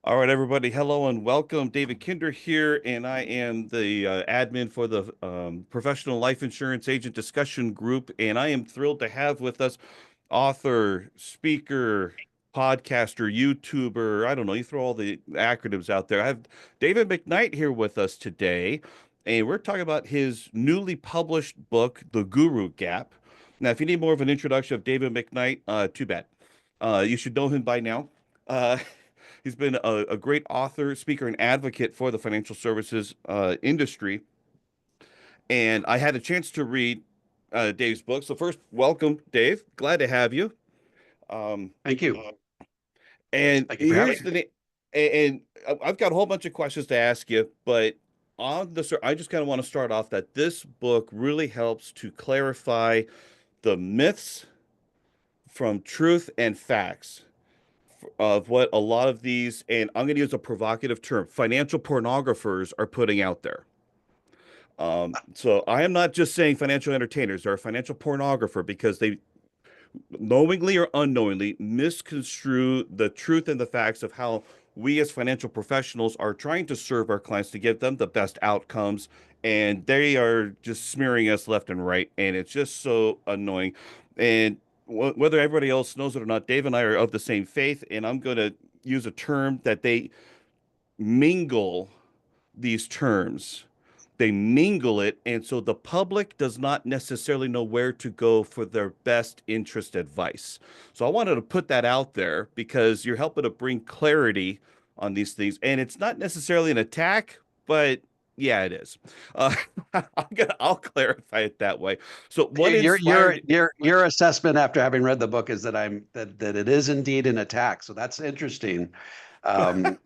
All right, everybody. Hello and welcome. David Kinder here, and I am the admin for the Professional Life Insurance Agent Discussion Group. And I am thrilled to have with us author, speaker, podcaster, YouTuber. I don't know. You throw all the acronyms out there. I have David McKnight here with us today, and we're talking about his newly published book, The Guru Gap. Now, if you need more of an introduction of David McKnight, too bad. You should know him by now. Uh, He's been a great author, speaker, and advocate for the financial services industry. And I had a chance to read Dave's book. So first, welcome, Dave. Glad to have you. Um, Thank you. and Thank you for having here's me. and I've got a whole bunch of questions to ask you, but I just kind of want to start off that this book really helps to clarify the myths from truth and facts of what a lot of these, and I'm going to use a provocative term, financial pornographers are putting out there. So I am not just saying financial entertainers, they're a financial pornographer because they knowingly or unknowingly misconstrue the truth and the facts of how we as financial professionals are trying to serve our clients to give them the best outcomes. And they are just smearing us left and right. And it's just so annoying. And whether everybody else knows it or not, Dave and I are of the same faith. And I'm going to use a term that they mingle these terms. They mingle it, and so the public does not necessarily know where to go for their best interest advice. So I wanted to put that out there because you're helping to bring clarity on these things, and it's not necessarily an attack, but yeah, it is. Uh, I'll clarify it that way. So what Your your inspired? your your assessment after having read the book is that that it is indeed an attack. So that's interesting. Um,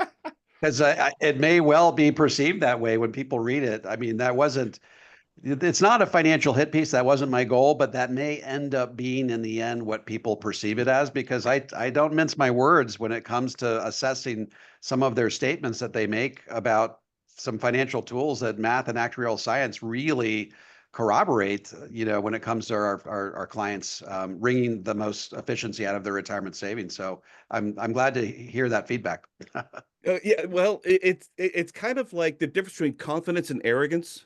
because it may well be perceived that way when people read it. I mean, it's not a financial hit piece. That wasn't my goal, but that may end up being in the end what people perceive it as, because I don't mince my words when it comes to assessing some of their statements that they make about some financial tools that math and actuarial science really corroborate, when it comes to our clients wringing the most efficiency out of their retirement savings. So I'm glad to hear that feedback. Yeah, well, it's kind of like the difference between confidence and arrogance.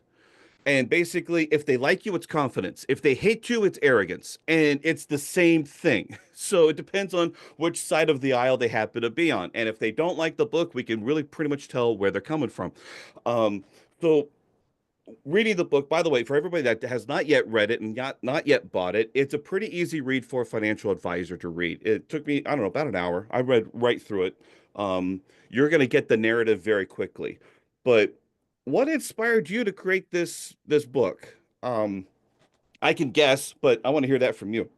And basically, if they like you, it's confidence. If they hate you, it's arrogance. And it's the same thing. So it depends on which side of the aisle they happen to be on. And if they don't like the book, we can really pretty much tell where they're coming from. Um, so reading the book, by the way, for everybody that has not yet read it and not yet bought it, it's a pretty easy read for a financial advisor to read. It took me, I don't know, about an hour. I read right through it. You're going to get the narrative very quickly. But what inspired you to create this book? I can guess, but I want to hear that from you.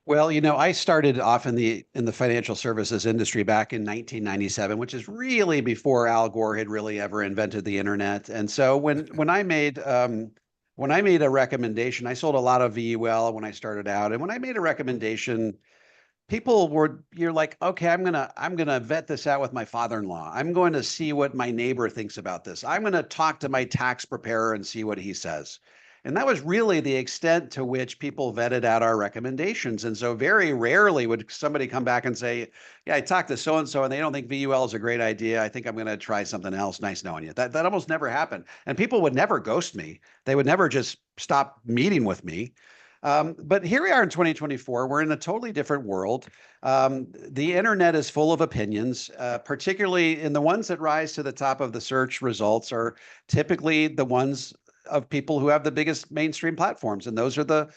Well, I started off in the financial services industry back in 1997, which is really before Al Gore had really ever invented the internet. And so when I made a recommendation, I sold a lot of VUL when I started out, and when I made a recommendation, you're like, okay, I'm gonna vet this out with my father-in-law. I'm going to see what my neighbor thinks about this. I'm going to talk to my tax preparer and see what he says. And that was really the extent to which people vetted out our recommendations. And so very rarely would somebody come back and say, yeah, I talked to so and so and they don't think VUL is a great idea. I think I'm going to try something else. Nice knowing you. That almost never happened. And people would never ghost me. They would never just stop meeting with me. But here we are in 2024. We're in a totally different world. The internet is full of opinions, particularly in the ones that rise to the top of the search results are typically the ones of people who have the biggest mainstream platforms. And those are the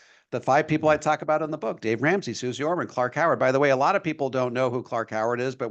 five people I talk about in the book: Dave Ramsey, Susie Orman, Clark Howard. By the way, a lot of people don't know who Clark Howard is, but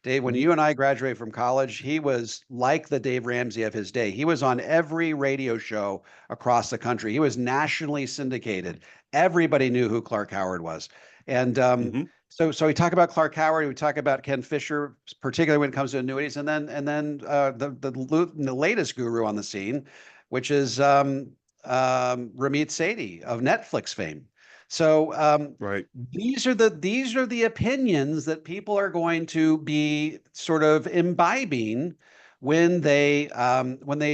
Dave, when you and I graduated from college, he was like the Dave Ramsey of his day. He was on every radio show across the country. He was nationally syndicated. Everybody knew who Clark Howard was. And Hmm. so we talk about Clark Howard, we talk about Ken Fisher, particularly when it comes to annuities, and then the latest guru on the scene, which is Ramit Sethi of Netflix fame. So Right. these are the opinions that people are going to be sort of imbibing when they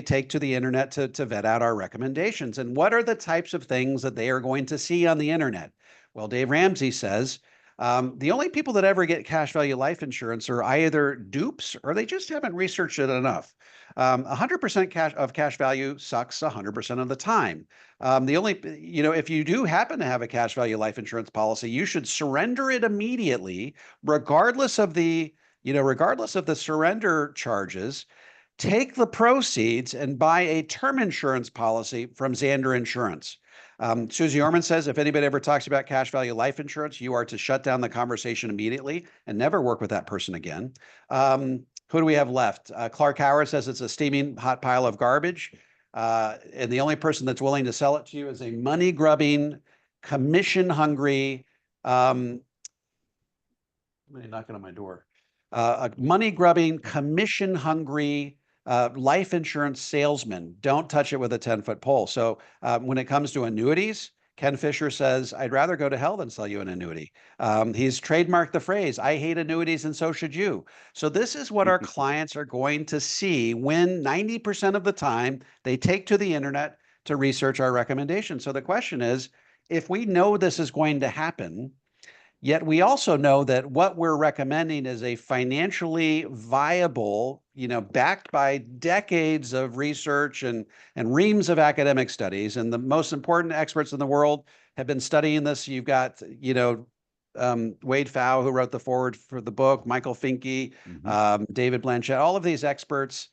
take to the internet to vet out our recommendations. And what are the types of things that they are going to see on the internet? Well, Dave Ramsey says The only people that ever get cash value life insurance are either dupes or they just haven't researched it enough. 100% cash value sucks 100% of the time. The only, if you do happen to have a cash value life insurance policy, you should surrender it immediately, regardless of regardless of the surrender charges. Take the proceeds and buy a term insurance policy from Zander Insurance. Susie Orman says if anybody ever talks about cash value life insurance, you are to shut down the conversation immediately and never work with that person again. Who do we have left? Clark Howard says it's a steaming hot pile of garbage. And the only person that's willing to sell it to you is a money grubbing, commission hungry, somebody knocking on my door, a money grubbing, commission hungry life insurance salesman. Don't touch it with a 10-foot pole. So when it comes to annuities, Ken Fisher says, I'd rather go to hell than sell you an annuity. He's trademarked the phrase, I hate annuities and so should you. So this is what our clients are going to see when 90% of the time they take to the internet to research our recommendations. So the question is, if we know this is going to happen, yet we also know that what we're recommending is a financially viable, backed by decades of research and reams of academic studies. And the most important experts in the world have been studying this. You've got, Wade Pfau, who wrote the foreword for the book, Michael Finke, David Blanchett, all of these experts,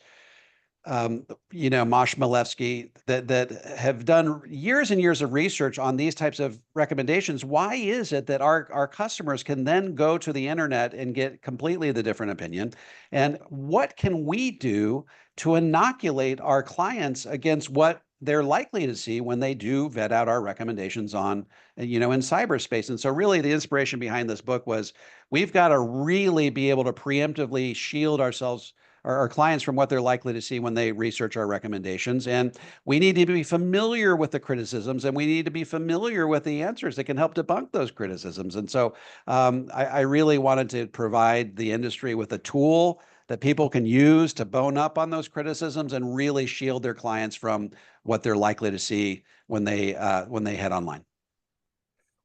Mosh Milevsky, that have done years and years of research on these types of recommendations. Why is it that our customers can then go to the internet and get completely the different opinion? And what can we do to inoculate our clients against what they're likely to see when they do vet out our recommendations on, in cyberspace? And so really the inspiration behind this book was we've got to really be able to preemptively shield ourselves, our clients, from what they're likely to see when they research our recommendations. And we need to be familiar with the criticisms, and we need to be familiar with the answers that can help debunk those criticisms. And so I really wanted to provide the industry with a tool that people can use to bone up on those criticisms and really shield their clients from what they're likely to see when they head online.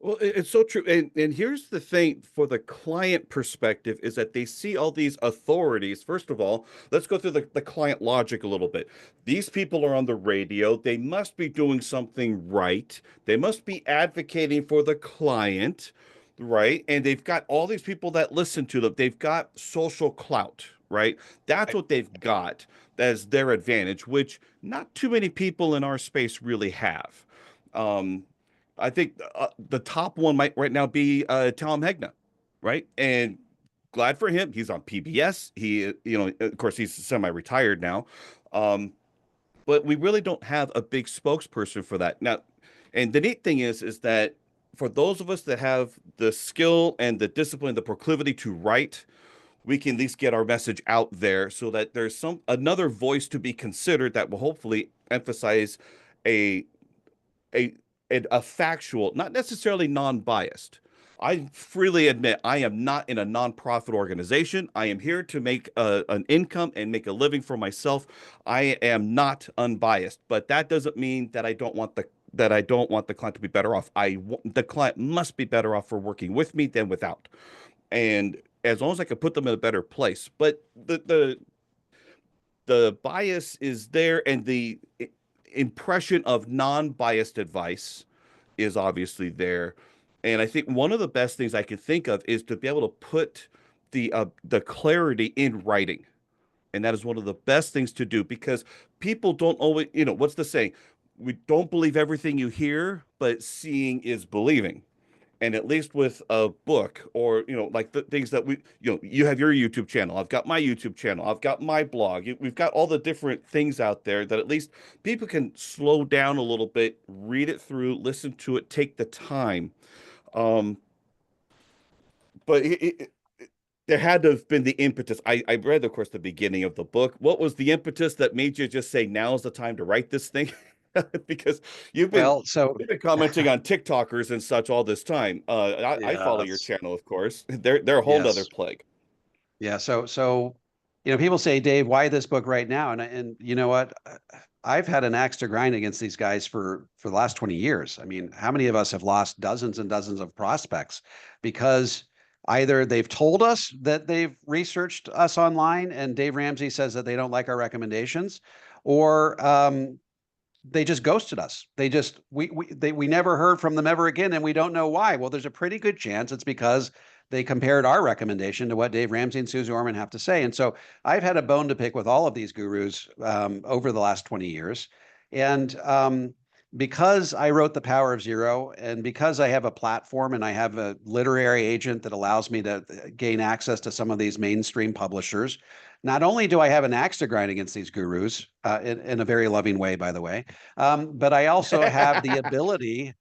Well, it's so true. And here's the thing for the client perspective is that they see all these authorities. First of all, let's go through the client logic a little bit. These people are on the radio. They must be doing something right. They must be advocating for the client, right? And they've got all these people that listen to them. They've got social clout, right? That's what they've got as their advantage, which not too many people in our space really have. I think the top one might right now be Tom Hegna, right? And glad for him. He's on PBS. Of course, he's semi-retired now. But we really don't have a big spokesperson for that now. And the neat thing is that for those of us that have the skill and the discipline, the proclivity to write, we can at least get our message out there so that there's another voice to be considered that will hopefully emphasize a a a factual, not necessarily non-biased. I freely admit I am not in a nonprofit organization. I am here to make an income and make a living for myself. I am not unbiased, but that doesn't mean that I don't want the client to be better off. The client must be better off for working with me than without. And as long as I can put them in a better place. But the bias is there, and the impression of non-biased advice is obviously there. And I think one of the best things I can think of is to be able to put the clarity in writing. And that is one of the best things to do because people don't always, what's the saying? We don't believe everything you hear, but seeing is believing. And at least with a book or, like the things that you have your YouTube channel. I've got my YouTube channel. I've got my blog. We've got all the different things out there that at least people can slow down a little bit, read it through, listen to it, take the time. Um, but there had to have been the impetus. I read, of course, the beginning of the book. What was the impetus that made you just say, now's the time to write this thing? Because you've been Well, so you've been commenting on TikTokers and such all this time. I follow your yes, channel, of course. They're a whole nother yes. plague. Yeah. So, people say, Dave, why this book right now? And you know what? I've had an axe to grind against these guys for the last 20 years. I mean, how many of us have lost dozens and dozens of prospects because Either they've told us that they've researched us online and Dave Ramsey says that they don't like our recommendations, or they just ghosted us. They just we never heard from them ever again, and we don't know why. Well, there's a pretty good chance it's because they compared our recommendation to what Dave Ramsey and Suze Orman have to say. And so I've had a bone to pick with all of these gurus over the last 20 years. And because I wrote The Power of Zero, and because I have a platform and I have a literary agent that allows me to gain access to some of these mainstream publishers, not only do I have an axe to grind against these gurus, in a very loving way, by the way, but I also have the ability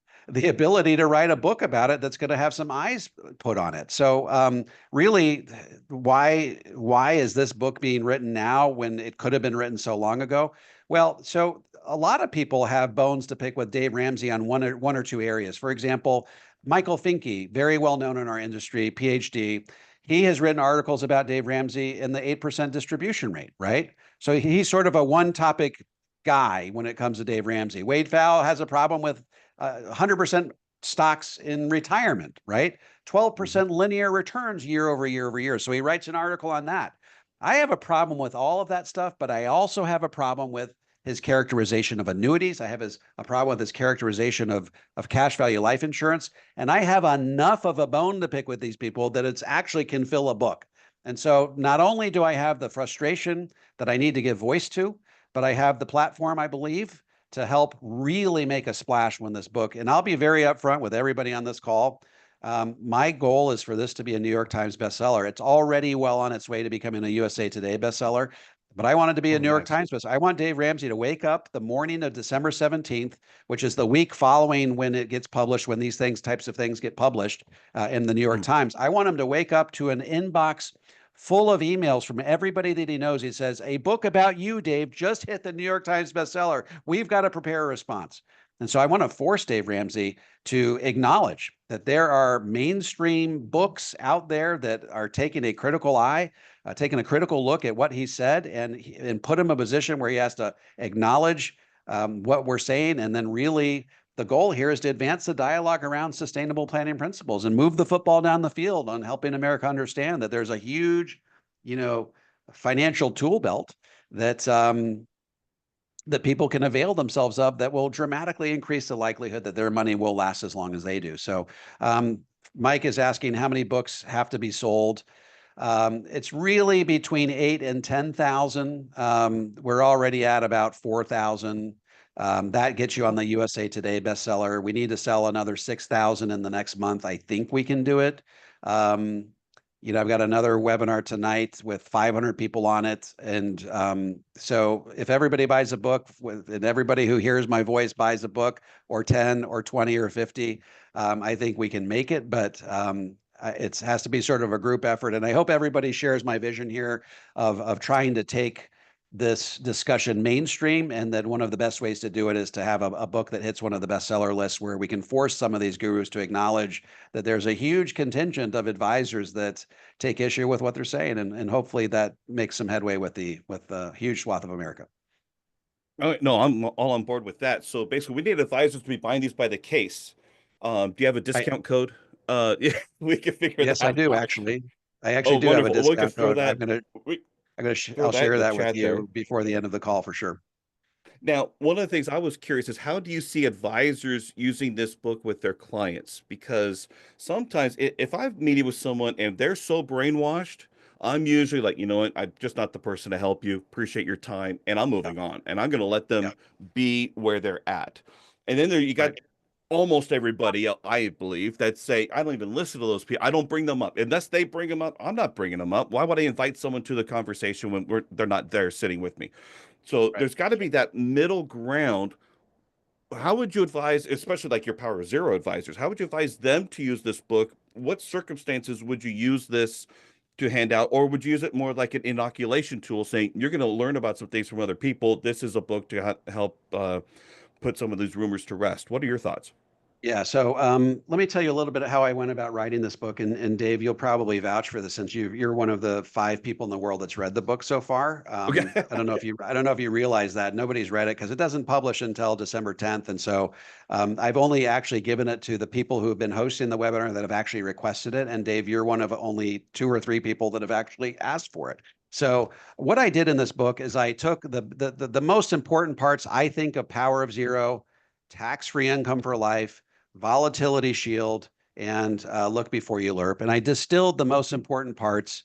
to write a book about it that's going to have some eyes put on it. So really, why is this book being written now when it could have been written so long ago? Well, so a lot of people have bones to pick with Dave Ramsey on one or two areas. For example, Michael Finke, very well known in our industry, PhD. He has written articles about Dave Ramsey in the 8% distribution rate, right? So he's sort of a one topic guy when it comes to Dave Ramsey. Wade Fowle has a problem with 100% stocks in retirement, right? 12% linear returns year over year over year. So he writes an article on that. I have a problem with all of that stuff, but I also have a problem with his characterization of annuities. I have a problem with his characterization of cash value life insurance. And I have enough of a bone to pick with these people that it's actually can fill a book. And so not only do I have the frustration that I need to give voice to, but I have the platform, I believe, to help really make a splash when this book, and I'll be very upfront with everybody on this call. My goal is for this to be a New York Times bestseller. It's already well on its way to becoming a USA Today bestseller, but I want it to be a Oh, New York nice. Times bestseller. I want Dave Ramsey to wake up the morning of December 17th, which is the week following when it gets published, when these types of things get published in the New York Mm. Times. I want him to wake up to an inbox full of emails from everybody that he knows. He says, "A book about you, Dave, just hit the New York Times bestseller. We've got to prepare a response." And so I want to force Dave Ramsey to acknowledge that there are mainstream books out there that are taking a critical eye, taking a critical look at what he said, and put him in a position where he has to acknowledge what we're saying, and then really the goal here is to advance the dialogue around sustainable planning principles and move the football down the field on helping America understand that there's a huge, you know, financial tool belt that that people can avail themselves of that will dramatically increase the likelihood that their money will last as long as they do. So, Mike is asking how many books have to be sold. It's really between 8 and 10,000. We're already at about 4,000. That gets you on the USA Today bestseller. We need to sell another 6,000 in the next month. I think we can do it. Um, I've got another webinar tonight with 500 people on it. And so if everybody buys a book and everybody who hears my voice buys a book or 10 or 20 or 50, I think we can make it. But it has to be sort of a group effort. And I hope everybody shares my vision here of trying to take this discussion mainstream, and that one of the best ways to do it is to have a book that hits one of the bestseller lists where we can force some of these gurus to acknowledge that there's a huge contingent of advisors that take issue with what they're saying, and hopefully that makes some headway with the huge swath of America. Oh, no, I'm all on board with that. So basically, we need advisors to be buying these by the case. Do you have a I discount code? Yeah, we can figure Yes, I that do out. actually. I actually Oh, do have a wonderful. We can discount throw code. that. We throw I'll that share in the that with chat there. you before the end of the call for sure. Now, one of the things I was curious is how do you see advisors using this book with their clients? Because sometimes if I've meeting with someone and they're so brainwashed, I'm usually like, you know what, I'm just not the person to help you. Appreciate your time, and I'm Yeah, moving on, and I'm going to let yeah, them be where they're at. And then there you got right, almost everybody, I believe, that say I don't even listen to those people. I don't bring them up unless they bring them up. I'm not bringing them up. Why would I invite someone to the conversation when they're not there sitting with me? So right. there's got to be that middle ground. How would you advise, especially like your Power Zero advisors, how would you advise them to use this book? What circumstances would you use this to hand out, or would you use it more like an inoculation tool, saying you're going to learn about some things from other people? This is a book to help put some of these rumors to rest. What are your thoughts? Yeah, so let me tell you a little bit of how I went about writing this book, and Dave, you'll probably vouch for this since you're one of the 5 people in the world that's read the book so far. Okay. I don't know if you realize that nobody's read it because it doesn't publish until December 10th, and so I've only actually given it to the people who have been hosting the webinar that have actually requested it. And Dave, you're one of only 2 or 3 people that have actually asked for it. So what I did in this book is I took the most important parts I think of Power of Zero, tax-free income for life, volatility shield, and look before you lerp. And I distilled the most important parts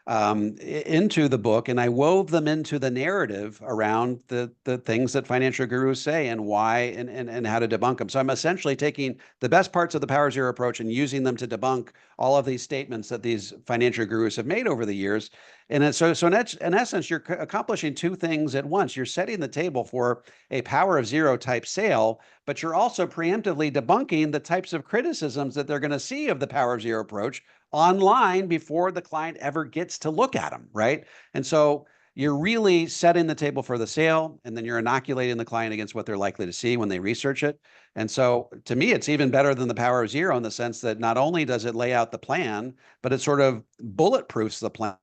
into the book, and I wove them into the narrative around the things that financial gurus say and why and how to debunk them. So I'm essentially taking the best parts of the Power Zero approach and using them to debunk all of these statements that these financial gurus have made over the years. And so in essence, you're accomplishing 2 things at once. You're setting the table for a Power of Zero type sale, but you're also preemptively debunking the types of criticisms that they're going to see of the Power of Zero approach online before the client ever gets to look at them, right? And so you're really setting the table for the sale, and then you're inoculating the client against what they're likely to see when they research it. And so to me, it's even better than the Power of Zero in the sense that not only does it lay out the plan, but it sort of bulletproofs the plan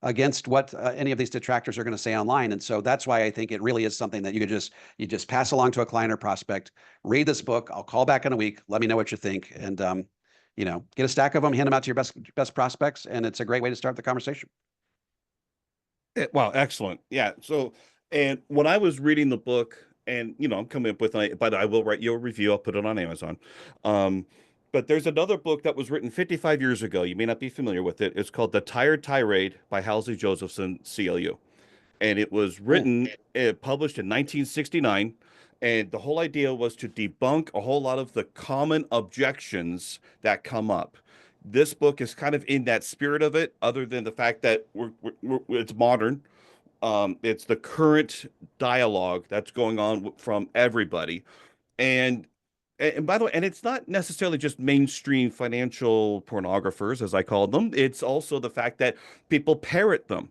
against what any of these detractors are going to say online. And so that's why I think it really is something that you just pass along to a client or prospect. Read this book. I'll call back in a week. Let me know what you think, and get a stack of them, hand them out to your best prospects, and it's a great way to start the conversation. Wow, excellent. Yeah. So, and when I was reading the book, and I'm coming up with, but I will write you a review. I'll put it on Amazon. Um, but there's another book that was written 55 years ago. You may not be familiar with it. It's called The Tired Tirade by Halsey Josephson, CLU. And it was Cool. written, published in 1969. And the whole idea was to debunk a whole lot of the common objections that come up. This book is kind of in that spirit of it, other than the fact that it's modern. It's the current dialogue that's going on from everybody. And and by the way, and it's not necessarily just mainstream financial pornographers, as I called them. It's also the fact that people parrot them.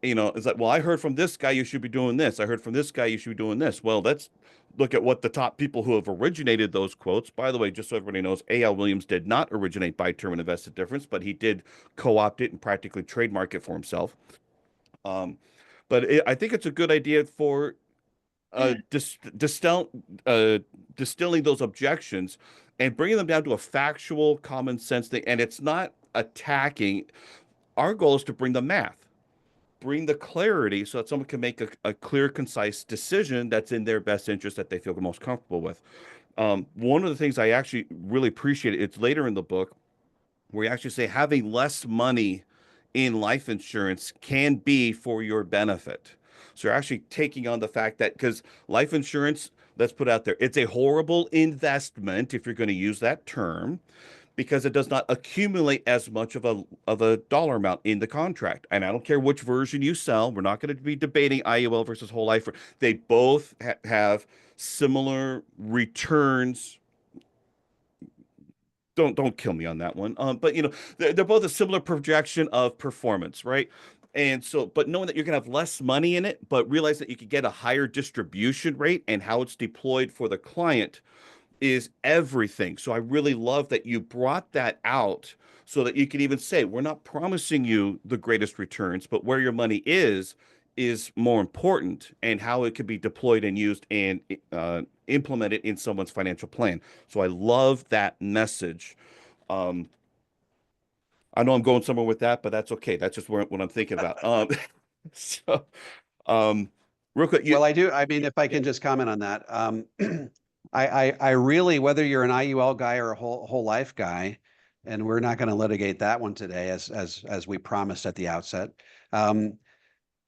It's like, well, I heard from this guy you should be doing this. I heard from this guy you should be doing this. Well, let's look at what the top people who have originated those quotes. By the way, just so everybody knows, A.L. Williams did not originate buy term and invest at difference, but he did co-opt it and practically trademark it for himself. Um, but I think it's a good idea for distilling those objections and bringing them down to a factual, common sense thing. And it's not attacking. Our goal is to bring the math, bring the clarity so that someone can make a clear, concise decision that's in their best interest that they feel most comfortable with. One of the things I actually really appreciate, it's later in the book, where you actually say having less money in life insurance can be for your benefit. So you're actually taking on the fact that because life insurance, let's put out there, it's a horrible investment if you're going to use that term because it does not accumulate as much of a dollar amount in the contract. And I don't care which version you sell. We're not going to be debating IUL versus whole life. They both have similar returns. Don't kill me on that one. But they're both a similar projection of performance, right? And so, but knowing that you're gonna have less money in it, but realize that you could get a higher distribution rate and how it's deployed for the client is everything. So I really love that you brought that out so that you could even say, we're not promising you the greatest returns, but where your money is more important and how it could be deployed and used and implemented in someone's financial plan. So I love that message. Um, I know I'm going somewhere with that, but that's okay. That's just what I'm thinking about. So, um, real quick, Well, I do. I mean, if I can just comment on that, I really, whether you're an IUL guy or a whole life guy, and we're not going to litigate that one today, as we promised at the outset. Um,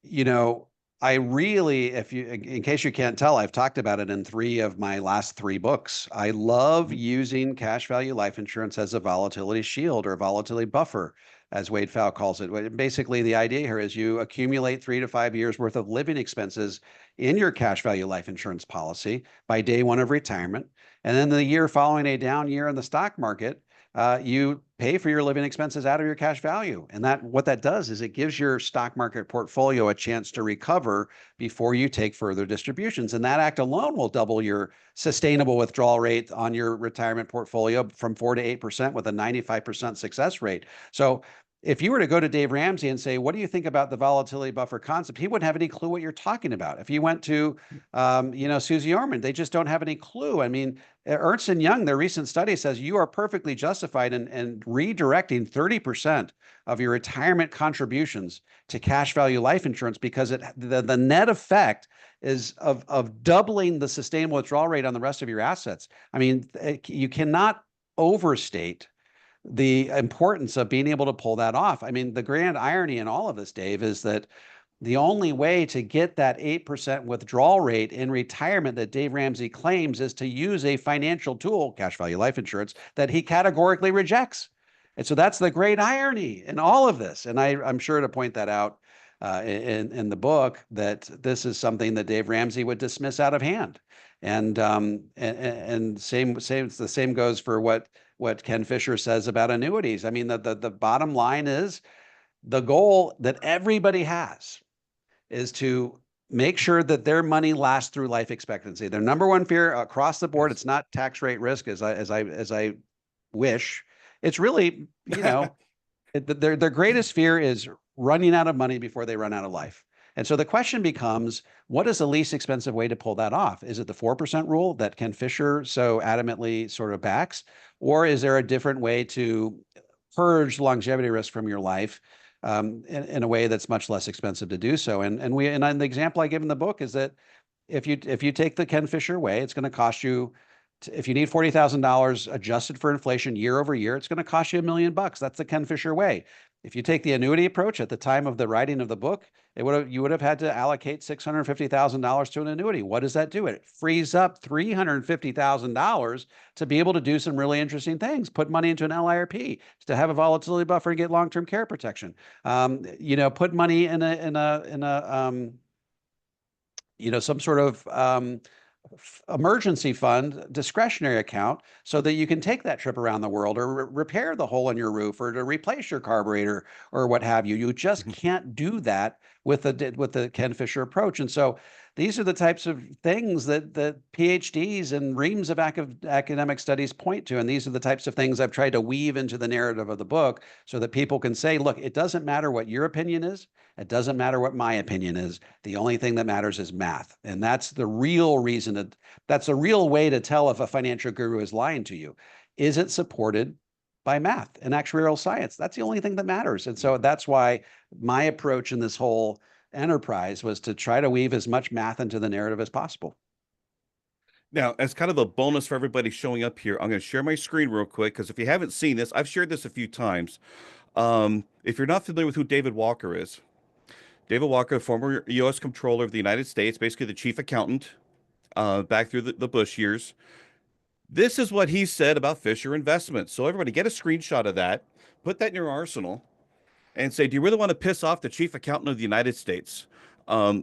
you know, I really, if you, in case you can't tell, I've talked about it in 3 of my last 3 books. I love using cash value life insurance as a volatility shield or volatility buffer, as Wade Pfau calls it. Basically, the idea here is you accumulate 3 to 5 years worth of living expenses in your cash value life insurance policy by day one of retirement. And then the year following a down year in the stock market, you pay for your living expenses out of your cash value. And that what that does is it gives your stock market portfolio a chance to recover before you take further distributions. And that act alone will double your sustainable withdrawal rate on your retirement portfolio from 4 to 8% with a 95% success rate. So if you were to go to Dave Ramsey and say, what do you think about the volatility buffer concept? He wouldn't have any clue what you're talking about. If you went to, Susie Orman, they just don't have any clue. I mean, Ernst and Young, their recent study says you are perfectly justified in redirecting 30% of your retirement contributions to cash value life insurance because the net effect is of doubling the sustainable withdrawal rate on the rest of your assets. I mean, you cannot overstate the importance of being able to pull that off. I mean, the grand irony in all of this, Dave, is that the only way to get that 8% withdrawal rate in retirement that Dave Ramsey claims is to use a financial tool, cash value life insurance, that he categorically rejects. And so that's the great irony in all of this. And I'm sure to point that out in the book that this is something that Dave Ramsey would dismiss out of hand. And the same goes for what Ken Fisher says about annuities. I mean, the bottom line is the goal that everybody has is to make sure that their money lasts through life expectancy. Their number one fear across the board, Yes. it's not tax rate risk as I wish. It's really, their greatest fear is running out of money before they run out of life. And so the question becomes, what is the least expensive way to pull that off? Is it the 4% rule that Ken Fisher so adamantly sort of backs? Or is there a different way to purge longevity risk from your life in a way that's much less expensive to do so? And the example I give in the book is that if you take the Ken Fisher way, it's going to cost you, if you need $40,000 adjusted for inflation year over year, it's going to cost you $1 million. That's the Ken Fisher way. If you take the annuity approach at the time of the writing of the book, you would have had to allocate $650,000 to an annuity. What does that do? It frees up $350,000 to be able to do some really interesting things. Put money into an LIRP to have a volatility buffer and get long-term care protection. Put money in some sort of emergency fund discretionary account so that you can take that trip around the world or repair the hole in your roof or to replace your carburetor or what have you. You just can't do that with the Ken Fisher approach. And so these are the types of things that PhDs and reams of academic studies point to. And these are the types of things I've tried to weave into the narrative of the book so that people can say, look, it doesn't matter what your opinion is. It doesn't matter what my opinion is. The only thing that matters is math. And that's the real reason that's a real way to tell if a financial guru is lying to you. Is it supported by math and actuarial science? That's the only thing that matters. And so that's why my approach in this whole enterprise was to try to weave as much math into the narrative as possible. Now, as kind of a bonus for everybody showing up here, I'm going to share my screen real quick because if you haven't seen this, I've shared this a few times. If you're not familiar with who David Walker is, David Walker, former U.S. Comptroller of the United States, basically the chief accountant back through the Bush years. This is what he said about Fisher Investments. So everybody get a screenshot of that, put that in your arsenal, and say, do you really want to piss off the chief accountant of the United States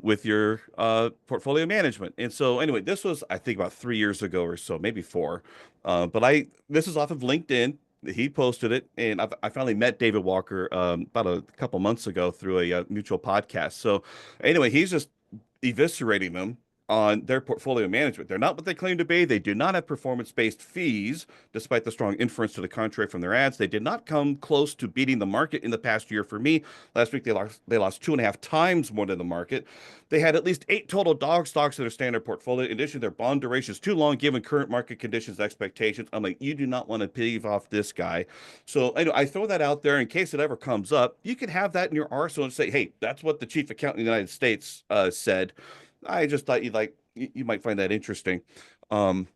with your portfolio management? And so anyway, this was, I think, about 3 years ago or so, maybe four. But this is off of LinkedIn. He posted it, and I finally met David Walker about a couple months ago through a mutual podcast. So anyway, he's just eviscerating them on their portfolio management. They're not what they claim to be. They do not have performance-based fees, despite the strong inference to the contrary from their ads. They did not come close to beating the market in the past year for me. Last week, they lost 2.5 times more than the market. They had at least 8 total dog stocks in their standard portfolio. In addition, their bond duration is too long given current market conditions and expectations. I'm like, you do not want to peeve off this guy. So I throw that out there in case it ever comes up. You could have that in your arsenal and say, hey, that's what the chief accountant of the United States said. I just thought you might find that interesting. Um,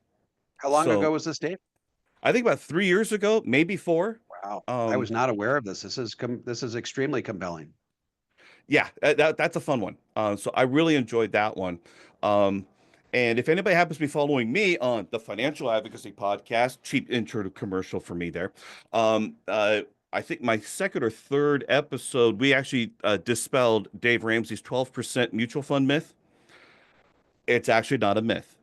How long ago so was this, Dave? I think about 3 years ago, maybe four. Wow. I Um, was not aware of this. This is extremely compelling. yeah, that's a fun one. So I really enjoyed that one. Um, and if anybody happens to be following me on the Financial Advocacy Podcast, cheap intro to commercial for me there. Um, uh, I think my second or third episode, we actually dispelled Dave Ramsey's 12% mutual fund myth. It's actually not a myth.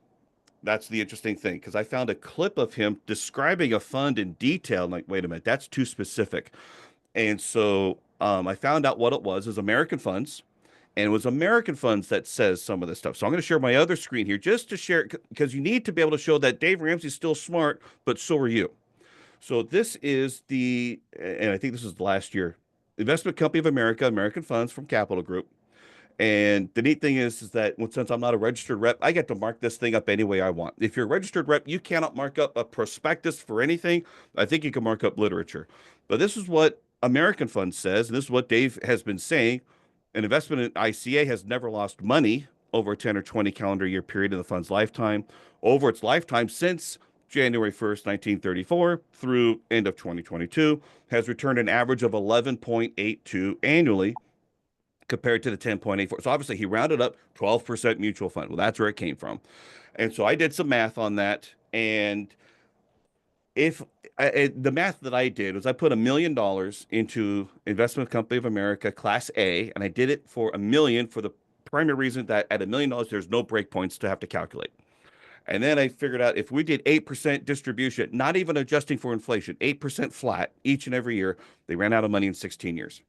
That's the interesting thing because I found a clip of him describing a fund in detail. I'm like, wait a minute, that's too specific. And so I found out what it was American Funds, and it was American Funds that says some of this stuff. So I'm going to share my other screen here just to share because you need to be able to show that Dave Ramsey's still smart, but so are you. So this is and I think this is the last year, Investment Company of America, American Funds from Capital Group. And the neat thing is that since I'm not a registered rep, I get to mark this thing up any way I want. If you're a registered rep, you cannot mark up a prospectus for anything. I think you can mark up literature. But this is what American Fund says, and this is what Dave has been saying. An investment in ICA has never lost money over a 10 or 20 calendar year period in the fund's lifetime. Over its lifetime since January 1st, 1934 through end of 2022, has returned an average of 11.82 annually compared to the 10.84. So obviously he rounded up 12% mutual fund. Well, that's where it came from. And so I did some math on that. And if the math that I did was I put $1 million into Investment Company of America Class A, and I did it for $1 million for the primary reason that at $1 million, there's no breakpoints to have to calculate. And then I figured out if we did 8% distribution, not even adjusting for inflation, 8% flat each and every year, they ran out of money in 16 years.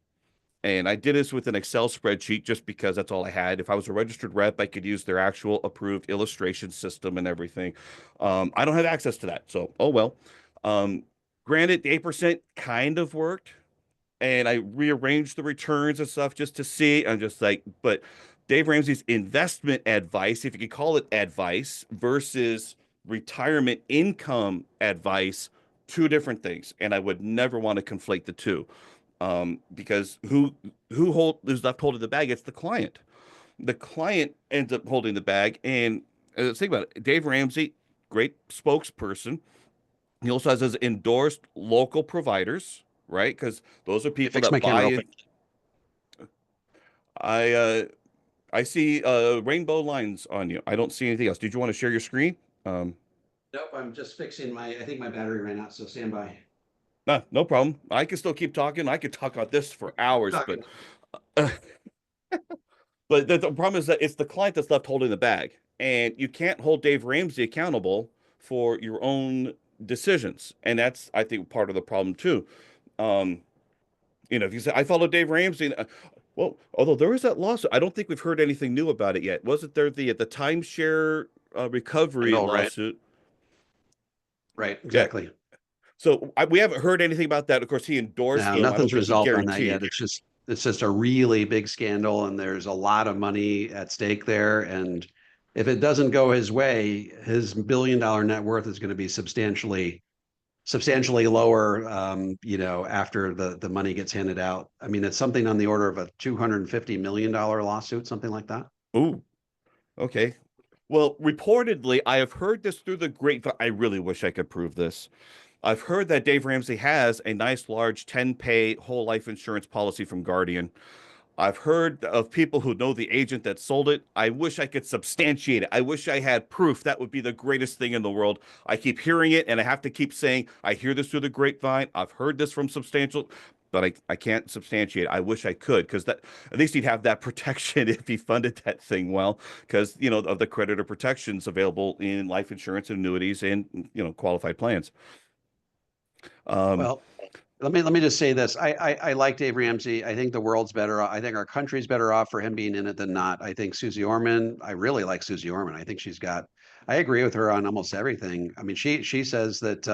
And I did this with an Excel spreadsheet just because that's all I had. If I was a registered rep, I could use their actual approved illustration system and everything. I don't have access to that. So, oh well. Um, Granted, the 8% kind of worked. And I rearranged the returns and stuff just to see. I'm just like, but Dave Ramsey's investment advice, if you could call it advice, versus retirement income advice, two different things. And I would never want to conflate the two because who's left holding the bag? It's the client. The client ends up holding the bag, and think about it. Dave Ramsey, great spokesperson. He also has his endorsed local providers, right? Because those are They people fixed that my buy camera real in. quick. I I see rainbow lines on you. I don't see anything else. Did you want to share your screen? Um, Nope, I'm just fixing I think my battery ran out, so stand by. no problem. I can still keep talking. I could talk about this for hours, Talking. uh, but the problem is that it's the client that's left holding the bag, and you can't hold Dave Ramsey accountable for your own decisions, and that's I think part of the problem too. Um, if you say I follow Dave Ramsey, well, although there is that lawsuit, I don't think we've heard anything new about it yet. Wasn't there the timeshare recovery Kendall, right? lawsuit? Right, Yeah. exactly. So we haven't heard anything about that. Of course, he endorsed No, them. I don't nothing's think he resolved on that yet. guaranteed. It's just a really big scandal, and there's a lot of money at stake there. And if it doesn't go his way, his $1 billion net worth is going to be substantially lower, after the money gets handed out. I mean, it's something on the order of a $250 million lawsuit, something like that. Ooh, okay. Well, reportedly, I have heard this through the grapevine. I really wish I could prove this. I've heard that Dave Ramsey has a nice large 10-pay whole life insurance policy from Guardian. I've heard of people who know the agent that sold it. I wish I could substantiate it. I wish I had proof. That would be the greatest thing in the world. I keep hearing it, and I have to keep saying, I hear this through the grapevine. I've heard this from substantial, but I can't substantiate it. I wish I could, because that at least he'd have that protection if he funded that thing well, because of the creditor protections available in life insurance and annuities and qualified plans. Um, Well, let me just say this. I like Dave Ramsey. I think the world's better off. I think our country's better off for him being in it than not. I think Susie Orman, I really like Susie Orman. I think I agree with her on almost everything. I mean, she says that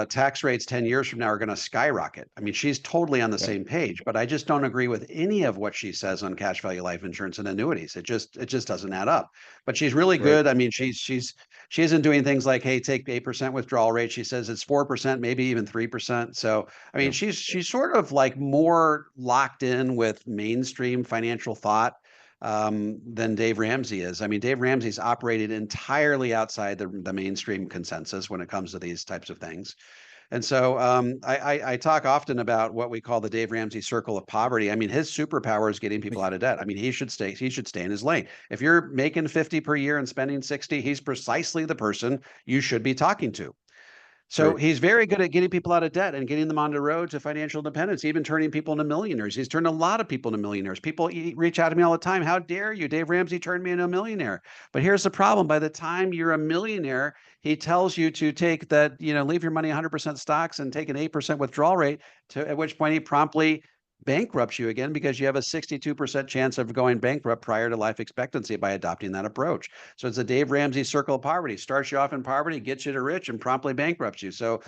tax rates 10 years from now are going to skyrocket. I mean, she's totally on the right, same page, but I just don't agree with any of what she says on cash value life insurance and annuities. It just doesn't add up. But she's really right, good. I mean, she isn't doing things like, hey, take 8% withdrawal rate. She says it's 4%, maybe even 3%. So I mean, yeah. she's sort of like more locked in with mainstream financial thought than Dave Ramsey is. I mean, Dave Ramsey's operated entirely outside the mainstream consensus when it comes to these types of things. And so I talk often about what we call the Dave Ramsey circle of poverty. I mean, his superpower is getting people out of debt. I mean, he should stay in his lane. If you're making 50 per year and spending 60, he's precisely the person you should be talking to. So Right. he's very good at getting people out of debt and getting them on the road to financial independence, even turning people into millionaires. He's turned a lot of people into millionaires. People reach out to me all the time. How dare you? Dave Ramsey turned me into a millionaire. But here's the problem. By the time you're a millionaire, he tells you to take that, leave your money 100% stocks and take an 8% withdrawal rate, at which point he promptly bankrupts you again because you have a 62% chance of going bankrupt prior to life expectancy by adopting that approach. So it's a Dave Ramsey circle of poverty. Starts you off in poverty, gets you to rich, and promptly bankrupts you. So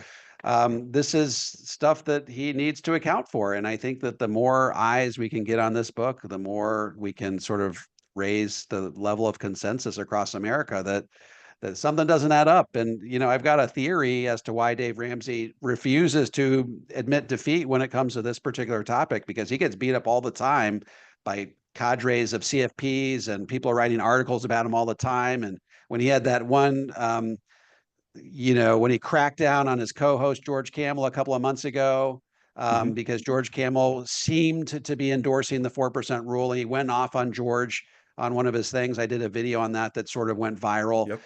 this is stuff that he needs to account for. And I think that the more eyes we can get on this book, the more we can sort of raise the level of consensus across America that something doesn't add up. And, I've got a theory as to why Dave Ramsey refuses to admit defeat when it comes to this particular topic, because he gets beat up all the time by cadres of CFPs, and people are writing articles about him all the time. And when he had that one, when he cracked down on his co-host George Camel a couple of months ago, Hmm. because George Camel seemed to be endorsing the 4% rule, and he went off on George on one of his things. I did a video on that sort of went viral. Yep.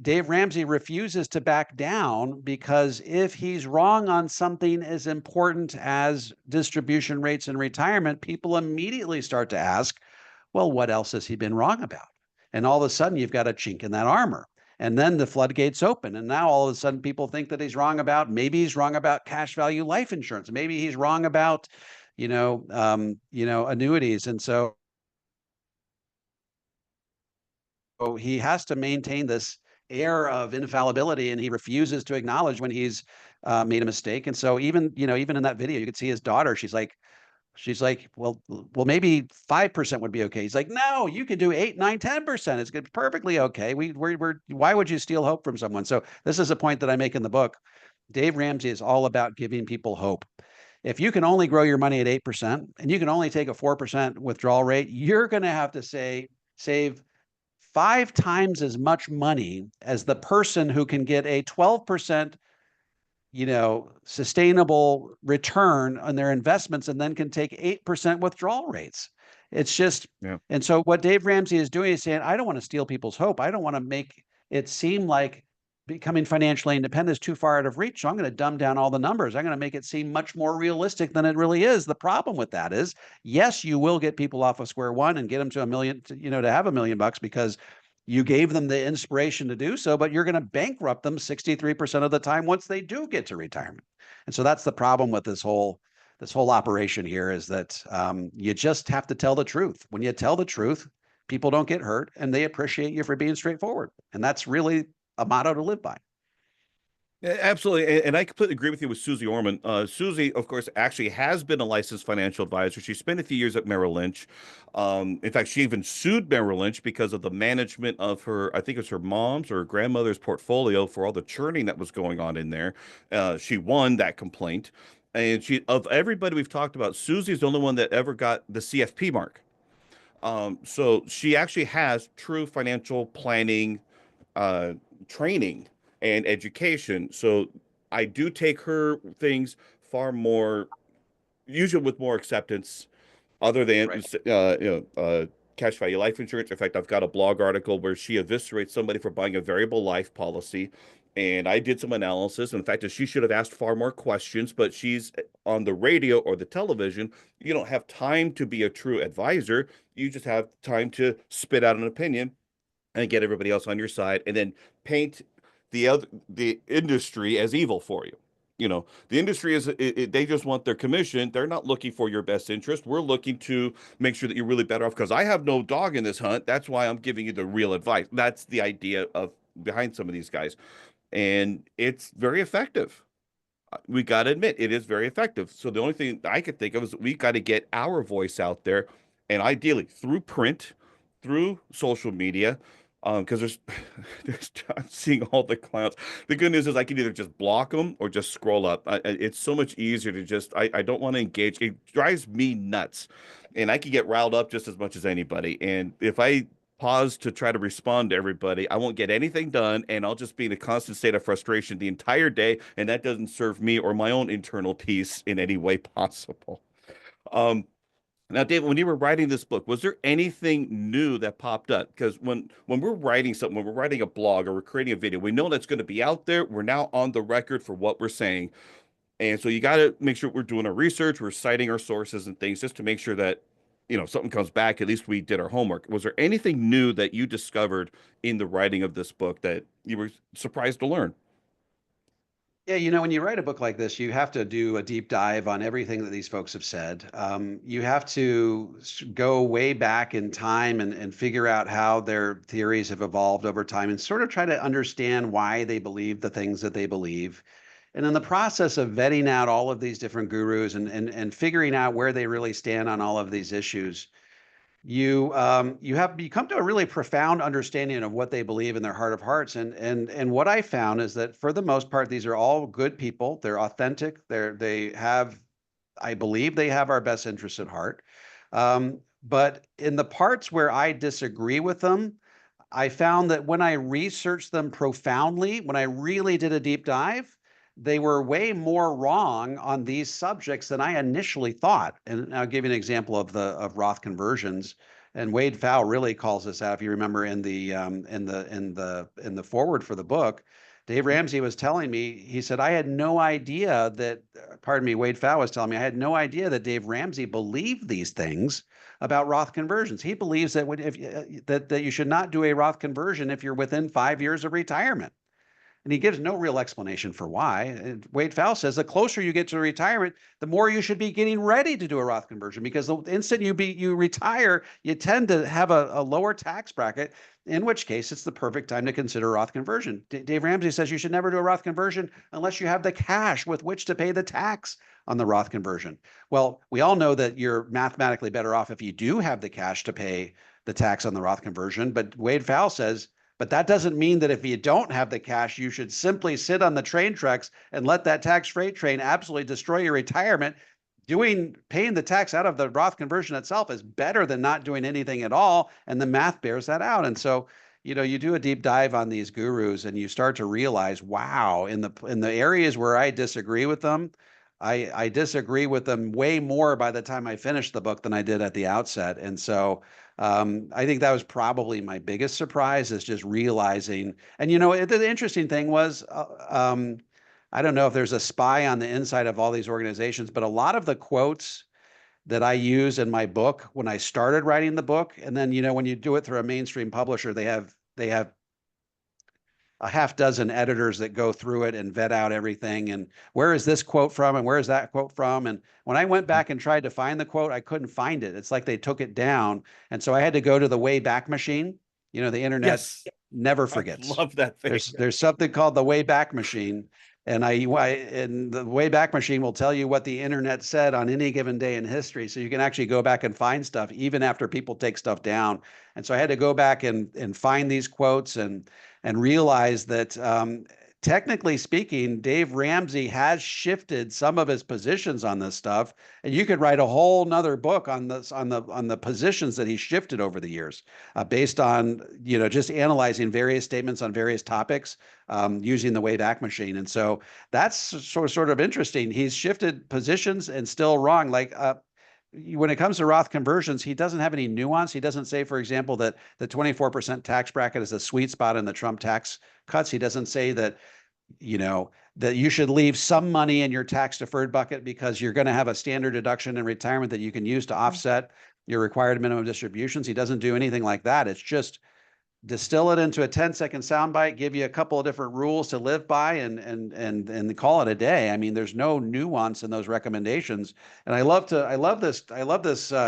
Dave Ramsey refuses to back down, because if he's wrong on something as important as distribution rates in retirement, people immediately start to ask, well, what else has he been wrong about? And all of a sudden, you've got a chink in that armor. And then the floodgates open. And now all of a sudden, people think that maybe he's wrong about cash value life insurance. Maybe he's wrong about, annuities. And so he has to maintain this air of infallibility, and he refuses to acknowledge when he's made a mistake. And so even in that video, you could see his daughter. She's like, well, maybe 5% would be okay. He's like, no, you could do 8, 9, 10%. It's good, perfectly okay. Why would you steal hope from someone? So this is a point that I make in the book. Dave Ramsey is all about giving people hope. If you can only grow your money at 8% and you can only take a 4% withdrawal rate, you're going to have to save 5 times as much money as the person who can get a 12% sustainable return on their investments and then can take 8% withdrawal rates. It's just, Yeah. and so what Dave Ramsey is doing is saying, I don't want to steal people's hope. I don't want to make it seem like becoming financially independent is too far out of reach. So I'm going to dumb down all the numbers. I'm going to make it seem much more realistic than it really is. The problem with that is, yes, you will get people off of square one and get them to a million, to have $1 million, because you gave them the inspiration to do so, but you're going to bankrupt them 63% of the time once they do get to retirement. And so that's the problem with this whole operation here, is that you just have to tell the truth. When you tell the truth, people don't get hurt, and they appreciate you for being straightforward. And that's really a motto to live by. Yeah, absolutely. And I completely agree with you with Susie Orman. Susie, of course, actually has been a licensed financial advisor. She spent a few years at Merrill Lynch. In fact, she even sued Merrill Lynch because of the management of her, I think it's her mom's or her grandmother's portfolio for all the churning that was going on in there. She won that complaint. And of everybody we've talked about, Susie's the only one that ever got the CFP mark. So she actually has true financial planning uh, training and education. So I do take her things far more, usually with more acceptance, other than Right. cash value life insurance. In fact, I've got a blog article where she eviscerates somebody for buying a variable life policy. And I did some analysis. And the fact is, she should have asked far more questions, but she's on the radio or the television. You don't have time to be a true advisor. You just have time to spit out an opinion and get everybody else on your side, and then paint the industry as evil for you. The industry they just want their commission. They're not looking for your best interest. We're looking to make sure that you're really better off because I have no dog in this hunt. That's why I'm giving you the real advice. That's the idea of behind some of these guys, and it's very effective. We got to admit it is very effective. So the only thing I could think of is we got to get our voice out there, and ideally through print, through social media, because there's I'm seeing all the clowns. The good news is I can either just block them or just scroll up. It's so much easier to just I don't want to engage. It drives me nuts, and I can get riled up just as much as anybody. And if I pause to try to respond to everybody, I won't get anything done, and I'll just be in a constant state of frustration the entire day, and that doesn't serve me or my own internal peace in any way possible. Um, Now, David, when you were writing this book, was there anything new that popped up? Because when we're writing something, when we're writing a blog or we're creating a video, we know that's going to be out there. We're now on the record for what we're saying. And so you got to make sure we're doing our research, we're citing our sources and things just to make sure that, something comes back. At least we did our homework. Was there anything new that you discovered in the writing of this book that you were surprised to learn? Yeah, when you write a book like this, you have to do a deep dive on everything that these folks have said. You have to go way back in time and figure out how their theories have evolved over time and sort of try to understand why they believe the things that they believe. And in the process of vetting out all of these different gurus and figuring out where they really stand on all of these issues, you come to a really profound understanding of what they believe in their heart of hearts. And what I found is that for the most part, these are all good people. They're authentic. They have, I believe, they have our best interests at heart. But in the parts where I disagree with them, I found that when I researched them profoundly, when I really did a deep dive, they were way more wrong on these subjects than I initially thought. And I'll give you an example of Roth conversions. And Wade Pfau really calls this out. If you remember in the forward for the book, Dave Ramsey was telling me, he said, I had no idea that, pardon me, Wade Pfau was telling me, I had no idea that Dave Ramsey believed these things about Roth conversions. He believes that that you should not do a Roth conversion if you're within 5 years of retirement. And he gives no real explanation for why. And Wade Pfau says the closer you get to retirement, the more you should be getting ready to do a Roth conversion, because the instant you retire, you tend to have a lower tax bracket, in which case it's the perfect time to consider Roth conversion. Dave Ramsey says you should never do a Roth conversion unless you have the cash with which to pay the tax on the Roth conversion. Well, we all know that you're mathematically better off if you do have the cash to pay the tax on the Roth conversion. But Wade Pfau says, but that doesn't mean that if you don't have the cash, you should simply sit on the train tracks and let that tax freight train absolutely destroy your retirement. Paying the tax out of the Roth conversion itself is better than not doing anything at all. And the math bears that out. And so, you do a deep dive on these gurus and you start to realize, wow, in the areas where I disagree with them, I disagree with them way more by the time I finish the book than I did at the outset. And so I think that was probably my biggest surprise, is just realizing. And the interesting thing was, I don't know if there's a spy on the inside of all these organizations, but a lot of the quotes that I use in my book when I started writing the book, and then when you do it through a mainstream publisher, they have a half dozen editors that go through it and vet out everything. And where is this quote from? And where is that quote from? And when I went back and tried to find the quote, I couldn't find it. It's like they took it down. And so I had to go to the Wayback Machine. The internet Yes, never I forgets. love that thing. There's something called the Wayback Machine. And the Wayback Machine will tell you what the internet said on any given day in history. So you can actually go back and find stuff even after people take stuff down. And so I had to go back and find these quotes and realize that technically speaking, Dave Ramsey has shifted some of his positions on this stuff, and you could write a whole nother book on this on the positions that he shifted over the years, based on just analyzing various statements on various topics, using the Wayback Machine. And so that's sort of interesting. He's shifted positions and still wrong. Like when it comes to Roth conversions, he doesn't have any nuance. He doesn't say, for example, that the 24% tax bracket is a sweet spot in the Trump tax cuts. He doesn't say that, that you should leave some money in your tax deferred bucket because you're going to have a standard deduction in retirement that you can use to offset your required minimum distributions. He doesn't do anything like that. It's just distill it into a 10-second soundbite, give you a couple of different rules to live by, and call it a day. I mean, there's no nuance in those recommendations. And I love this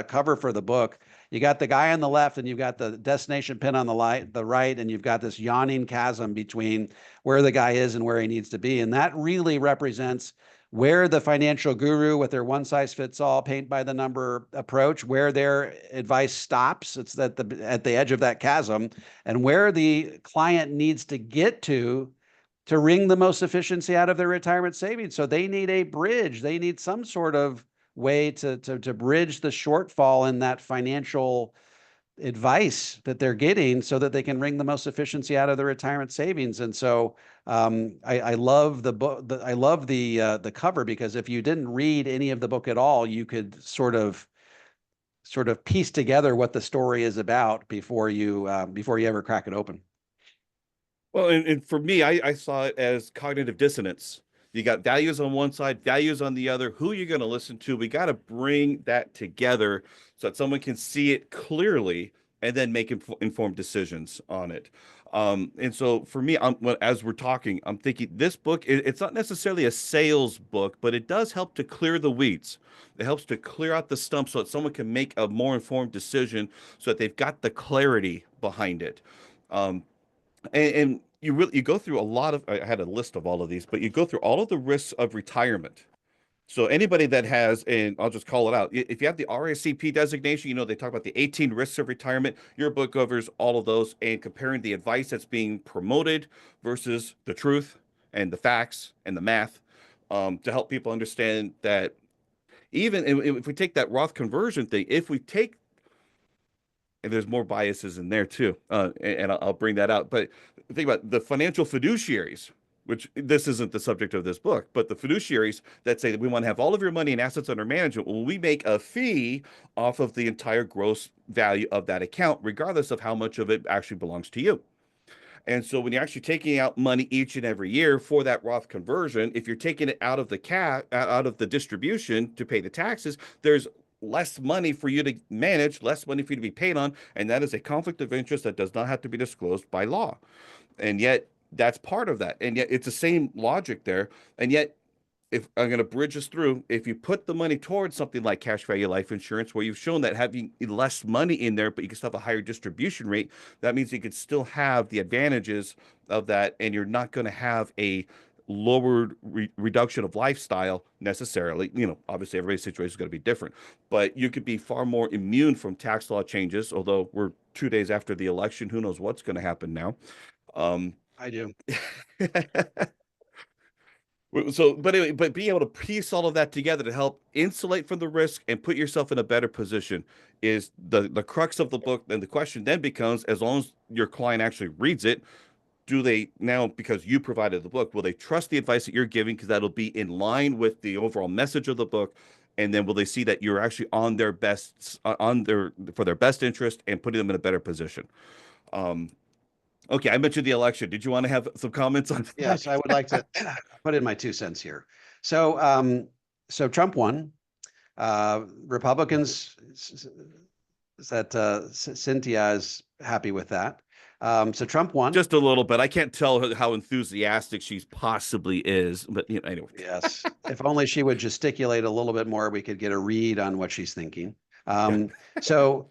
cover for the book. You got the guy on the left, and you've got the destination pin on the right, and you've got this yawning chasm between where the guy is and where he needs to be. And that really represents where the financial guru with their one size fits all paint by the number approach, where their advice stops. It's at the edge of that chasm, and where the client needs to get to wring the most efficiency out of their retirement savings. So they need a bridge. They need some sort of way to bridge the shortfall in that financial advice that they're getting so that they can wring the most efficiency out of their retirement savings. And so I love the book. I love the cover, because if you didn't read any of the book at all, you could sort of sort of piece together what the story is about before you ever crack it open. Well, and for me, I saw it as cognitive dissonance. You got values on one side, values on the other. Who are you going to listen to? We got to bring that together so that someone can see it clearly and then make informed decisions on it. And so for me, as we're talking, I'm thinking this book, it's not necessarily a sales book, but it does help to clear the weeds. It helps to clear out the stumps so that someone can make a more informed decision so that they've got the clarity behind it. Um, and you go through a lot of, I had a list of all of these, but you go through all of the risks of retirement. So anybody that has, and I'll just call it out, if you have the RSCP designation, they talk about the 18 risks of retirement. Your book covers all of those and comparing the advice that's being promoted versus the truth and the facts and the math, to help people understand that even if we take that Roth conversion thing, if we take, and there's more biases in there too, and I'll bring that out. But think about the financial fiduciaries, which this isn't the subject of this book, but the fiduciaries that say that we want to have all of your money and assets under management. Well, we make a fee off of the entire gross value of that account, regardless of how much of it actually belongs to you. And so when you're actually taking out money each and every year for that Roth conversion, if you're taking it out of the out of the distribution to pay the taxes, there's less money for you to manage, less money for you to be paid on, and that is a conflict of interest that does not have to be disclosed by law. And yet that's part of that. And yet it's the same logic there. And yet, if I'm going to bridge us through, if you put the money towards something like cash value life insurance, where you've shown that having less money in there, but you can still have a higher distribution rate, that means you could still have the advantages of that, and you're not going to have a lowered reduction of lifestyle necessarily. Obviously everybody's situation is going to be different, but you could be far more immune from tax law changes. Although we're 2 days after the election, who knows what's going to happen now. I do. So, but anyway, but being able to piece all of that together to help insulate from the risk and put yourself in a better position is the crux of the book. And the question then becomes, as long as your client actually reads it, do they now, because you provided the book, will they trust the advice that you're giving because that'll be in line with the overall message of the book? And then will they see that you're actually on their best, for their best interest and putting them in a better position? Okay, I mentioned the election. Did you want to have some comments on that? Yes, I would like to put in my 2 cents here. So Trump won. Republicans, Cynthia is happy with that. So Trump won. Just a little bit. I can't tell how enthusiastic she possibly is, but anyway. Yes, if only she would gesticulate a little bit more, we could get a read on what she's thinking. So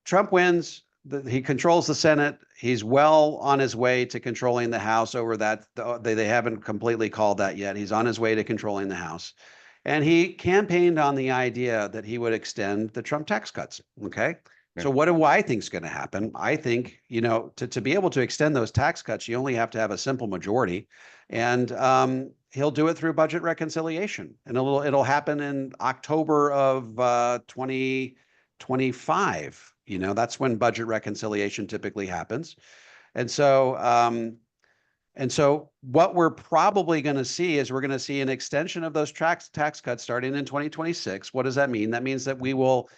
Trump wins. He controls the Senate. He's well on his way to controlling the House over that. They haven't completely called that yet. He's on his way to controlling the House. And he campaigned on the idea that he would extend the Trump tax cuts. Okay. Yeah. So what do I think is going to happen? I think, to be able to extend those tax cuts, you only have to have a simple majority. And he'll do it through budget reconciliation. And it'll happen in October of 2025. That's when budget reconciliation typically happens. And so what we're probably going to see is we're going to see an extension of those tax cuts starting in 2026. What does that mean? That means that we will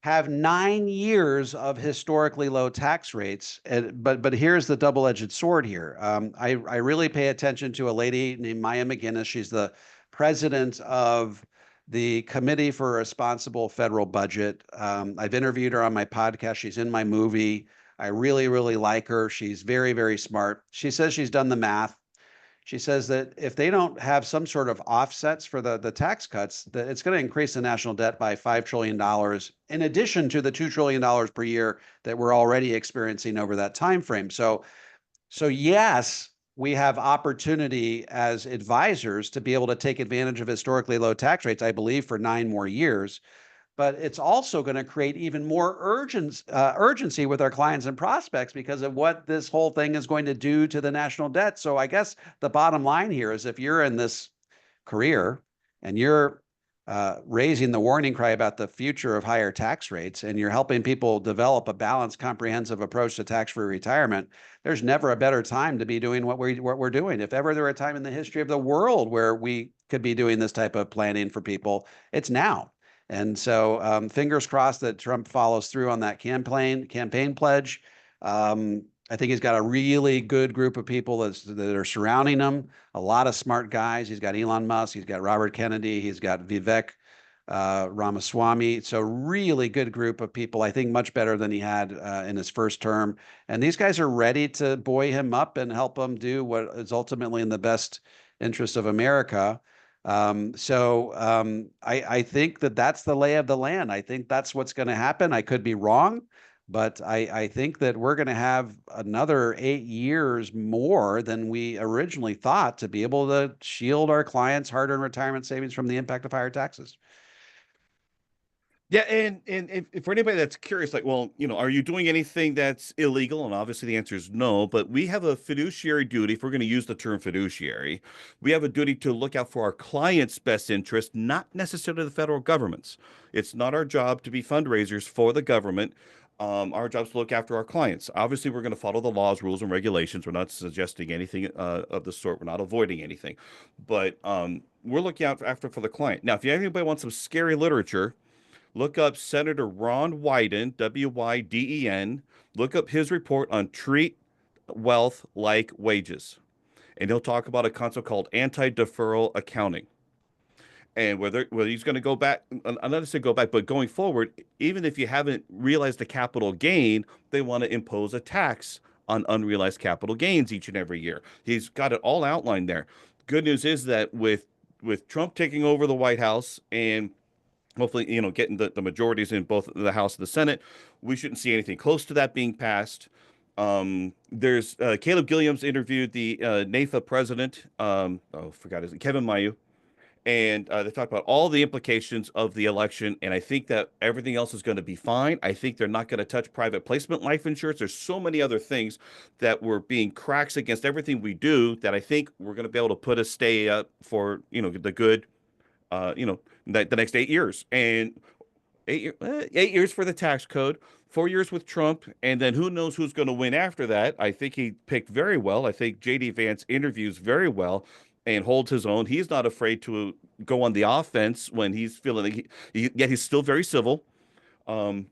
have 9 years of historically low tax rates. But here's the double-edged sword here. I really pay attention to a lady named Maya McGinnis. She's the president of the Committee for a Responsible Federal Budget. I've interviewed her on my podcast. She's in my movie. I really, really like her. She's very, very smart. She says she's done the math. She says that if they don't have some sort of offsets for the tax cuts, that it's going to increase the national debt by $5 trillion, in addition to the $2 trillion per year that we're already experiencing over that time frame. So yes, we have opportunity as advisors to be able to take advantage of historically low tax rates, I believe, for 9 more years. But it's also going to create even more urgency with our clients and prospects because of what this whole thing is going to do to the national debt. So I guess the bottom line here is if you're in this career and you're raising the warning cry about the future of higher tax rates and you're helping people develop a balanced, comprehensive approach to tax-free retirement, there's never a better time to be doing what we're doing. If ever there were a time in the history of the world where we could be doing this type of planning for people, it's now. And so fingers crossed that Trump follows through on that campaign pledge. I think he's got a really good group of people that are surrounding him. A lot of smart guys. He's got Elon Musk. He's got Robert Kennedy. He's got Vivek Ramaswamy. So really good group of people. I think much better than he had in his first term. And these guys are ready to buoy him up and help him do what is ultimately in the best interest of America. I think that that's the lay of the land. I think that's what's going to happen. I could be wrong, but I think that we're going to have another 8 years more than we originally thought to be able to shield our clients' hard-earned retirement savings from the impact of higher taxes. Yeah, and if for anybody that's curious, like, well, are you doing anything that's illegal? And obviously the answer is no, but we have a fiduciary duty, if we're going to use the term fiduciary, we have a duty to look out for our clients' best interest, not necessarily the federal government's. It's not our job to be fundraisers for the government. Our job is to look after our clients. Obviously, we're going to follow the laws, rules, and regulations. We're not suggesting anything of the sort. We're not avoiding anything, but we're looking out after for the client. Now, if anybody wants some scary literature, look up Senator Ron Wyden, Wyden. Look up his report on treat wealth like wages. And he'll talk about a concept called anti-deferral accounting. And whether he's going to go back, I'm not to say go back, but going forward, even if you haven't realized the capital gain, they want to impose a tax on unrealized capital gains each and every year. He's got it all outlined there. Good news is that with Trump taking over the White House and hopefully, getting the majorities in both the House and the Senate, we shouldn't see anything close to that being passed. There's Caleb Gilliams interviewed the NAFA president, forgot his Kevin Mayu, and they talked about all the implications of the election. And I think that everything else is going to be fine. I think they're not going to touch private placement life insurance. There's so many other things that were being cracks against everything we do that I think we're going to be able to put a stay up for the good the next 8 years. And 8 years for the tax code, 4 years with Trump, and then who knows who's going to win after that. I think he picked very well. I think JD Vance interviews very well and holds his own. He's not afraid to go on the offense when he's feeling like yet he's still very civil. Um,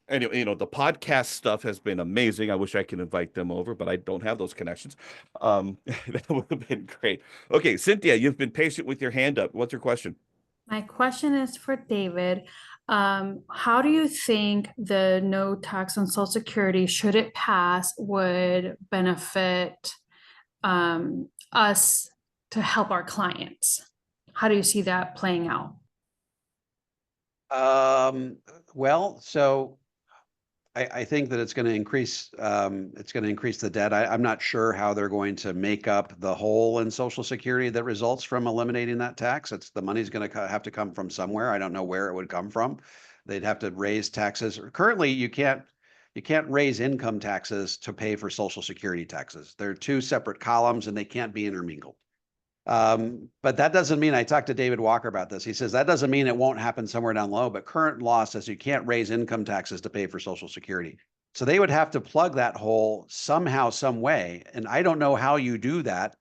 anyway, the podcast stuff has been amazing. I wish I could invite them over, but I don't have those connections. That would have been great. Okay, Cynthia, you've been patient with your hand up. What's your question? My question is for David. How do you think the no tax on Social Security, should it pass, would benefit us to help our clients? How do you see that playing out? Well, so I think that it's going to increase the debt. I'm not sure how they're going to make up the hole in Social Security that results from eliminating that tax. The money's going to have to come from somewhere. I don't know where it would come from. They'd have to raise taxes. Currently, you can't raise income taxes to pay for Social Security taxes. They're two separate columns and they can't be intermingled. But that doesn't mean, I talked to David Walker about this. He says that doesn't mean it won't happen somewhere down low, but current law says you can't raise income taxes to pay for Social Security. So they would have to plug that hole somehow, some way. And I don't know how you do that.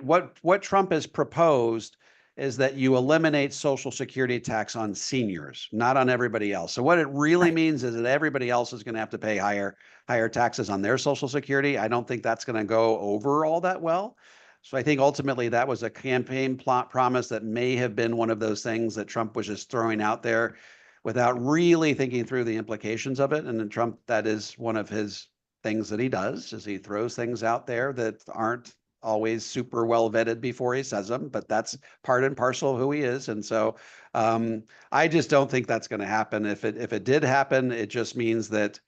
What Trump has proposed is that you eliminate Social Security tax on seniors, not on everybody else. So what it really means is that everybody else is going to have to pay higher taxes on their Social Security. I don't think that's going to go over all that well. So I think ultimately that was a campaign plot promise that may have been one of those things that Trump was just throwing out there without really thinking through the implications of it. And then Trump, that is one of his things that he does, is he throws things out there that aren't always super well vetted before he says them, but that's part and parcel of who he is. And so I just don't think that's going to happen. If it did happen, it just means that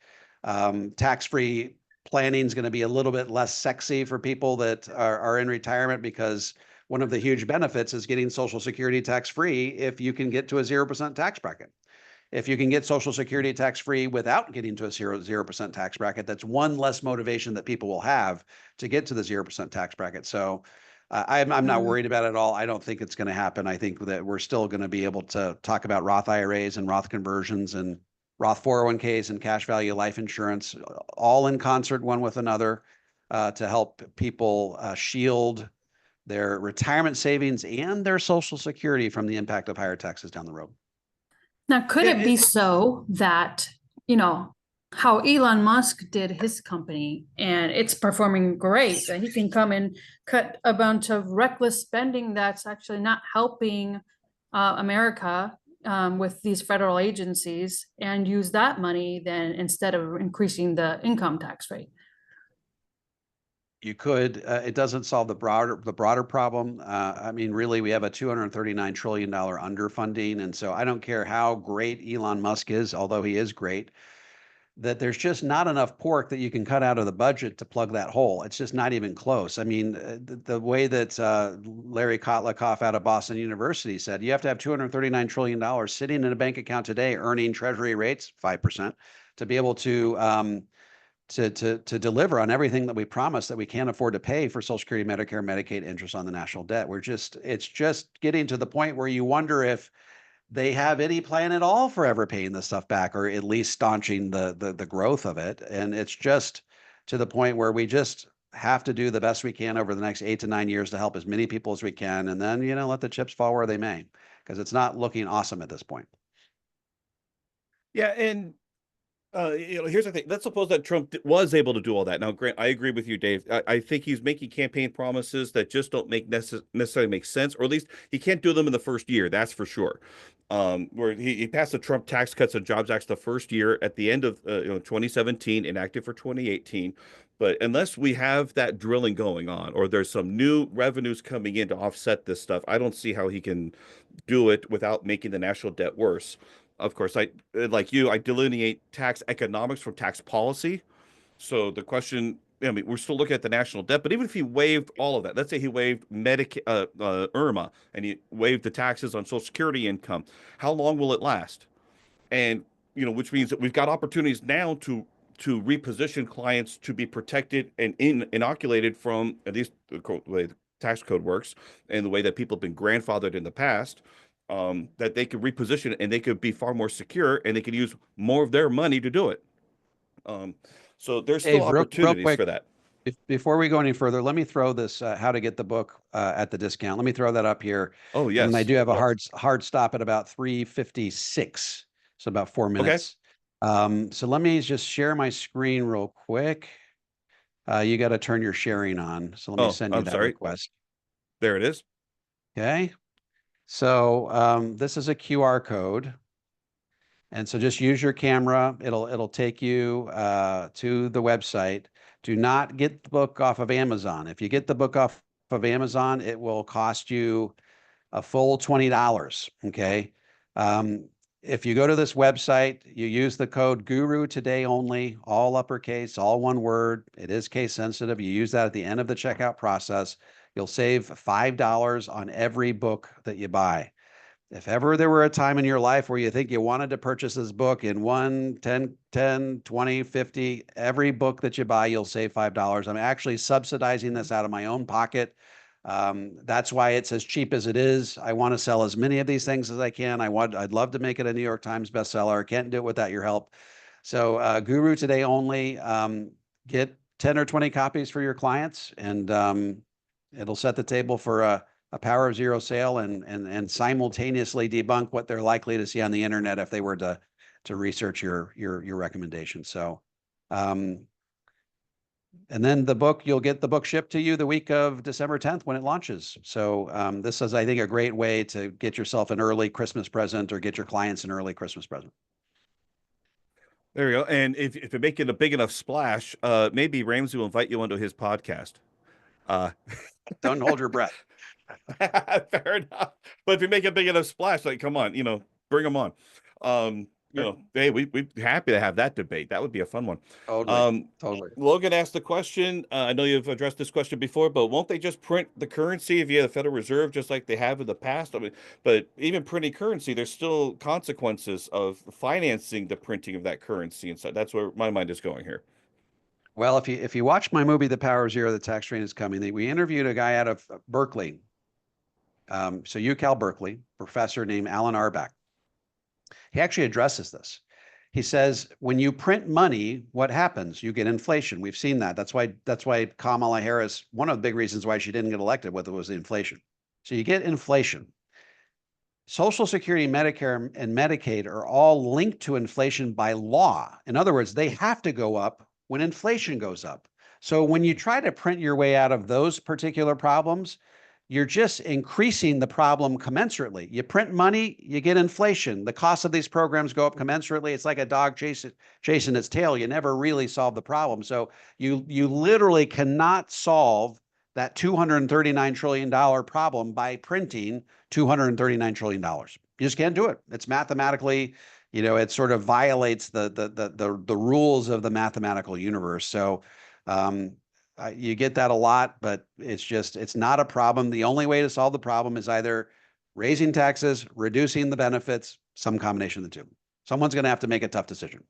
tax-free planning is going to be a little bit less sexy for people that are in retirement, because one of the huge benefits is getting Social Security tax-free if you can get to a 0% tax bracket. If you can get Social Security tax-free without getting to a 0% tax bracket, that's one less motivation that people will have to get to the 0% tax bracket. So I'm not worried about it at all. I don't think it's going to happen. I think that we're still going to be able to talk about Roth IRAs and Roth conversions and Roth 401ks and cash value life insurance, all in concert one with another, to help people shield their retirement savings, and their Social Security from the impact of higher taxes down the road. Now, could Yeah, it be so that, how Elon Musk did his company and it's performing great, that he can come and cut a bunch of reckless spending that's actually not helping America with these federal agencies and use that money then instead of increasing the income tax rate? You could. It doesn't solve the broader problem. I mean, really, we have a $239 trillion underfunding, and so I don't care how great Elon Musk is, although he is great, that there's just not enough pork that you can cut out of the budget to plug that hole. It's just not even close. I mean, the way that Larry Kotlikoff out of Boston University said, you have to have $239 trillion sitting in a bank account today, earning treasury rates, 5%, to be able to to deliver on everything that we promised that we can't afford to pay for Social Security, Medicare, Medicaid, interest on the national debt. It's just getting to the point where you wonder if they have any plan at all for ever paying this stuff back, or at least staunching the growth of it. And it's just to the point where we just have to do the best we can over the next 8 to 9 years to help as many people as we can, and then let the chips fall where they may, because it's not looking awesome at this point. Yeah, and here's the thing. Let's suppose that Trump was able to do all that. Now, Grant, I agree with you, Dave. I think he's making campaign promises that just don't necessarily make sense, or at least he can't do them in the first year. That's for sure. Where he passed the Trump Tax Cuts and Jobs Act the first year at the end of 2017, enacted for 2018. But unless we have that drilling going on, or there's some new revenues coming in to offset this stuff, I don't see how he can do it without making the national debt worse. Of course, like you, I delineate tax economics from tax policy. So the question, I mean, we're still looking at the national debt, but even if he waived all of that, let's say he waived Medicaid, IRMA, and he waived the taxes on Social Security income, how long will it last? And which means that we've got opportunities now to reposition clients to be protected and inoculated from, at least the way the tax code works and the way that people have been grandfathered in the past, that they could reposition it and they could be far more secure and they could use more of their money to do it. Um, so there's still Dave, real opportunities quick, for that. before we go any further, let me throw this how to get the book at the discount. Let me throw that up here. Oh, And then I yes. do have a Yes. hard stop at about 3:56, so about 4 Okay. minutes. So let me just share my screen real quick. You got to turn your sharing on. So let me Oh, send you I'm that sorry. request. There it is. Okay. So this is a QR code. And so just use your camera. It'll take you to the website. Do not get the book off of Amazon. If you get the book off of Amazon, it will cost you a full $20. Okay. If you go to this website, you use the code Guru Today Only, all uppercase, all one word. It is case sensitive. You use that at the end of the checkout process. You'll save $5 on every book that you buy. If ever there were a time in your life where you think you wanted to purchase this book in 1, 10, 20, 50, every book that you buy, you'll save $5. I'm actually subsidizing this out of my own pocket. That's why it's as cheap as it is. I want to sell as many of these things as I can. I'd love to make it a New York Times bestseller. Can't do it without your help. So Guru Today Only, get 10 or 20 copies for your clients, and it'll set the table for a Power of Zero sale and simultaneously debunk what they're likely to see on the internet if they were to research your recommendation. So, and then you'll get the book shipped to you the week of December 10th when it launches. So this is, I think, a great way to get yourself an early Christmas present or get your clients an early Christmas present. There you go. And if you're making a big enough splash, maybe Ramsey will invite you onto his podcast. Uh, Don't hold your breath. Fair enough. But if you make a big enough splash, like, come on, bring them on. Hey, we're happy to have that debate. That would be a fun one. Totally. Totally. Logan asked the question. I know you've addressed this question before, but won't they just print the currency via the Federal Reserve just like they have in the past? I mean, but even printing currency, there's still consequences of financing the printing of that currency. And so that's where my mind is going here. Well, if you watch my movie, The Power of Zero, The Tax Train is Coming, we interviewed a guy out of Berkeley. So UCal Berkeley, professor named Alan Arbach. He actually addresses this. He says, when you print money, what happens? You get inflation. We've seen that. That's why Kamala Harris, one of the big reasons why she didn't get elected with it was the inflation. So you get inflation. Social Security, Medicare, and Medicaid are all linked to inflation by law. In other words, they have to go up when inflation goes up. So when you try to print your way out of those particular problems, you're just increasing the problem commensurately. You print money, you get inflation. The cost of these programs go up commensurately. It's like a dog chasing its tail. You never really solve the problem. So you literally cannot solve that $239 trillion problem by printing $239 trillion. You just can't do it. It's mathematically, it sort of violates the rules of the mathematical universe. So you get that a lot, but it's not a problem. The only way to solve the problem is either raising taxes, reducing the benefits, some combination of the two. Someone's going to have to make a tough decision.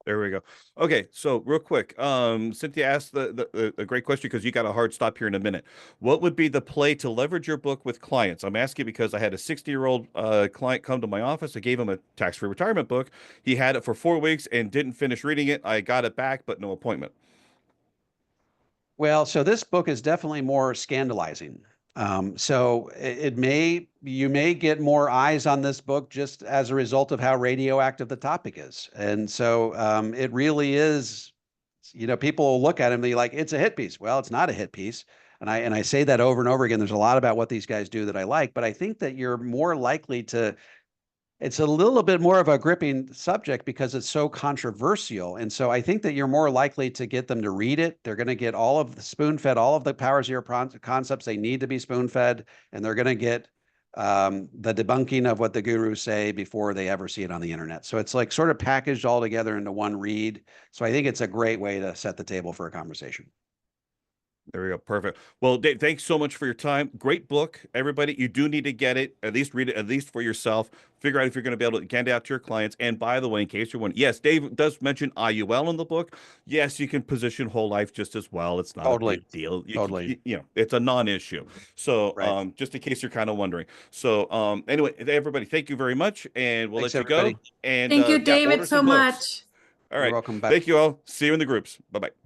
There we go. Okay, so real quick, Cynthia asked a great question because you got a hard stop here in a minute. What would be the play to leverage your book with clients? I'm asking because I had a 60-year-old client come to my office. I gave him a tax-free retirement book. He had it for 4 weeks and didn't finish reading it. I got it back, but no appointment. Well, so this book is definitely more scandalizing. So you may get more eyes on this book just as a result of how radioactive the topic is. And so it really is, people will look at it and be like, it's a hit piece. Well, it's not a hit piece. And I say that over and over again. There's a lot about what these guys do that I like, but I think that you're more likely to it's a little bit more of a gripping subject because it's so controversial. And so I think that you're more likely to get them to read it. They're going to get spoon-fed all of the power zero concepts they need to be spoon-fed, and they're going to get the debunking of what the gurus say before they ever see it on the internet. So it's like sort of packaged all together into one read. So I think it's a great way to set the table for a conversation. There we go. Perfect. Well, Dave, thanks so much for your time. Great book, everybody. You do need to get it, at least read it, at least for yourself. Figure out if you're going to be able to get it out to your clients. And by the way, in case you're wondering, yes, Dave does mention IUL in the book. Yes, you can position whole life just as well. It's not a big deal. Totally. It's a non-issue. So Right. just in case you're kind of wondering. So anyway, everybody, thank you very much. And we'll Thanks, let you everybody. go. And Thank you, yeah, David, order so some books. much. All You're right. welcome back. Thank you all. See you in the groups. Bye-bye.